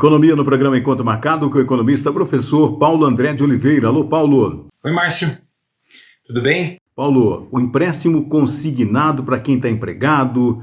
Economia no programa Encontro Marcado com o economista professor Paulo André de Oliveira. Alô, Paulo. Oi, Márcio. Tudo bem? Paulo, o empréstimo consignado para quem está empregado,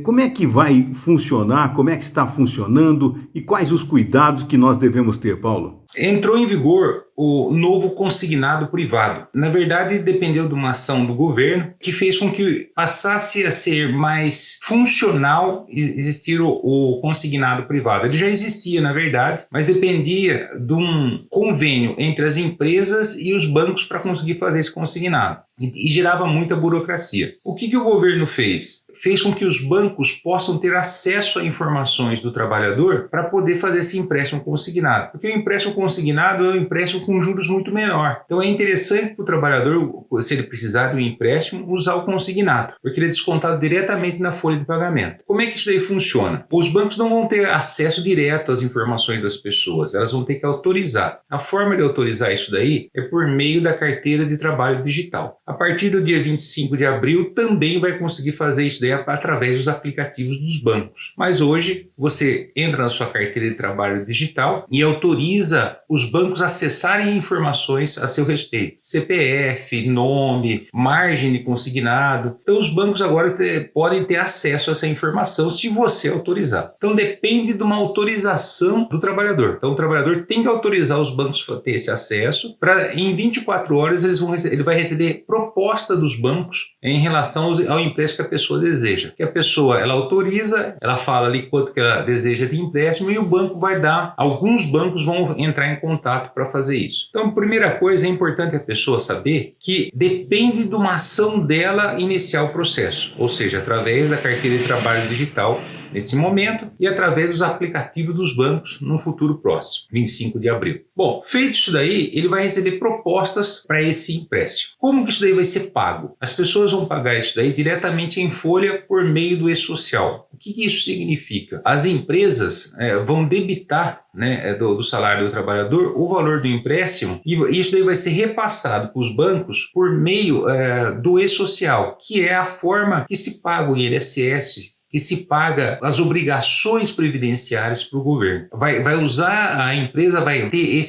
como é que vai funcionar, como é que está funcionando e quais os cuidados que nós devemos ter, Paulo? Entrou em vigor o novo consignado privado. Na verdade, dependeu de uma ação do governo que fez com que passasse a ser mais funcional existir o consignado privado. Ele já existia, na verdade, mas dependia de um convênio entre as empresas e os bancos para conseguir fazer esse consignado. E gerava muita burocracia. O que o governo fez? Fez com que os bancos possam ter acesso a informações do trabalhador para poder fazer esse empréstimo consignado. Porque o empréstimo consignado é um empréstimo com juros muito menor. Então é interessante para o trabalhador, se ele precisar de um empréstimo, usar o consignado, porque ele é descontado diretamente na folha de pagamento. Como é que isso daí funciona? Os bancos não vão ter acesso direto às informações das pessoas, elas vão ter que autorizar. A forma de autorizar isso daí é por meio da carteira de trabalho digital. A partir do dia 25 de abril também vai conseguir fazer isso daí através dos aplicativos dos bancos. Mas hoje você entra na sua carteira de trabalho digital e autoriza os bancos a acessarem informações a seu respeito. CPF, nome, margem de consignado. Então os bancos agora podem ter acesso a essa informação se você autorizar. Então depende de uma autorização do trabalhador. Então o trabalhador tem que autorizar os bancos a ter esse acesso para em 24 horas ele vai receber proposta dos bancos em relação ao empréstimo que a pessoa deseja. Que a pessoa ela autoriza, ela fala ali quanto que ela deseja de empréstimo e o banco vai dar, alguns bancos vão entrar em contato para fazer isso. Então, primeira coisa, é importante a pessoa saber que depende de uma ação dela iniciar o processo, ou seja, através da carteira de trabalho digital nesse momento e através dos aplicativos dos bancos no futuro próximo, 25 de abril. Bom, feito isso daí, ele vai receber propostas para esse empréstimo. Como que isso daí vai ser pago? As pessoas vão pagar isso daí diretamente em folha por meio do e-social. O que isso significa? As empresas vão debitar do salário do trabalhador o valor do empréstimo e isso daí vai ser repassado para os bancos por meio do e-social, que é a forma que se paga o INSS, que se paga as obrigações previdenciárias para o governo. Vai usar, a empresa vai ter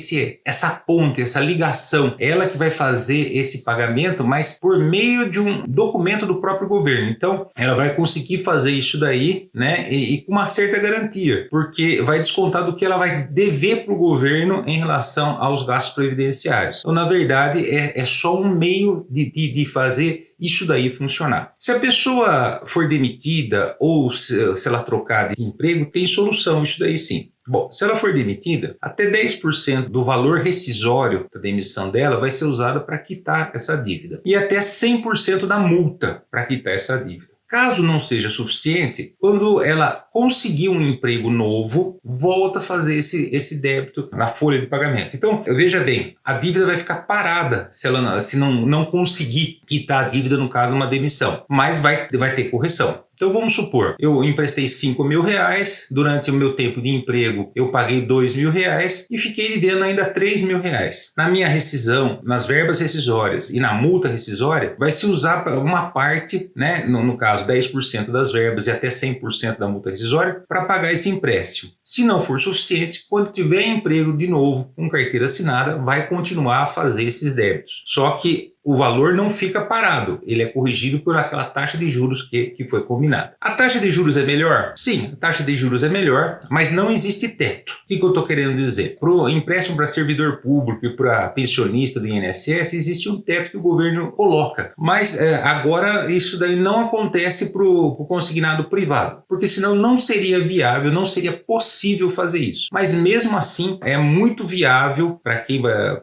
essa ponte, essa ligação, ela que vai fazer esse pagamento, mas por meio de um documento do próprio governo. Então, ela vai conseguir fazer isso daí, e com uma certa garantia, porque vai descontar do que ela vai dever para o governo em relação aos gastos previdenciários. Então, na verdade, é só um meio de fazer isso daí funcionar. Se a pessoa for demitida ou se ela trocar de emprego, tem solução isso daí sim. Bom, se ela for demitida, até 10% do valor rescisório da demissão dela vai ser usado para quitar essa dívida e até 100% da multa para quitar essa dívida. Caso não seja suficiente, quando ela conseguir um emprego novo, volta a fazer esse débito na folha de pagamento. Então, veja bem, a dívida vai ficar parada se não conseguir quitar a dívida no caso de uma demissão, mas vai ter correção. Então vamos supor, eu emprestei R$5.000, durante o meu tempo de emprego eu paguei R$2.000 e fiquei devendo ainda R$3.000. Na minha rescisão, nas verbas rescisórias e na multa rescisória, vai se usar uma parte, no caso 10% das verbas e até 100% da multa rescisória, para pagar esse empréstimo. Se não for suficiente, quando tiver emprego de novo com carteira assinada, vai continuar a fazer esses débitos. Só que o valor não fica parado, ele é corrigido por aquela taxa de juros que foi combinada. A taxa de juros é melhor? Sim, a taxa de juros é melhor, mas não existe teto. O que eu estou querendo dizer? Para o empréstimo para servidor público e para pensionista do INSS, existe um teto que o governo coloca. Mas agora isso daí não acontece para o consignado privado, porque senão não seria viável, não seria possível fazer isso. Mas mesmo assim, é muito viável para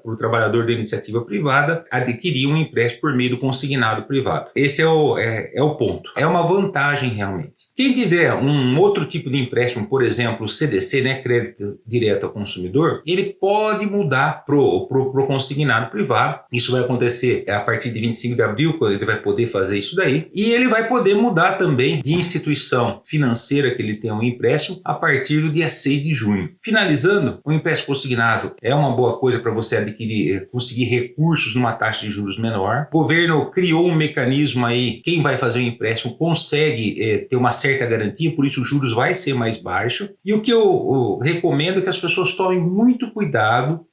o trabalhador da iniciativa privada adquirir um empréstimo por meio do consignado privado. Esse é o ponto. É uma vantagem realmente. Quem tiver um outro tipo de empréstimo, por exemplo, o CDC, Crédito Direto ao Consumidor, ele pode mudar pro consignado privado. Isso vai acontecer a partir de 25 de abril, quando ele vai poder fazer isso daí. E ele vai poder mudar também de instituição financeira que ele tem um empréstimo a partir do dia dia 6 de junho. Finalizando, o empréstimo consignado é uma boa coisa para você adquirir, conseguir recursos numa taxa de juros menor. O governo criou um mecanismo aí, quem vai fazer o empréstimo consegue ter uma certa garantia, por isso os juros vai ser mais baixo. E o que eu recomendo é que as pessoas tomem muito cuidado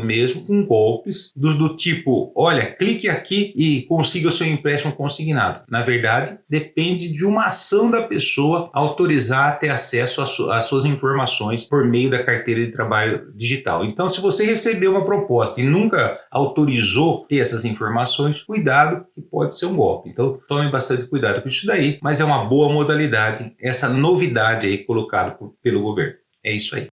mesmo com golpes do tipo, olha, clique aqui e consiga o seu empréstimo consignado. Na verdade, depende de uma ação da pessoa autorizar a ter acesso às suas informações por meio da carteira de trabalho digital. Então, se você recebeu uma proposta e nunca autorizou ter essas informações, cuidado, que pode ser um golpe. Então, tome bastante cuidado com isso daí, mas é uma boa modalidade, essa novidade aí colocada pelo governo. É isso aí.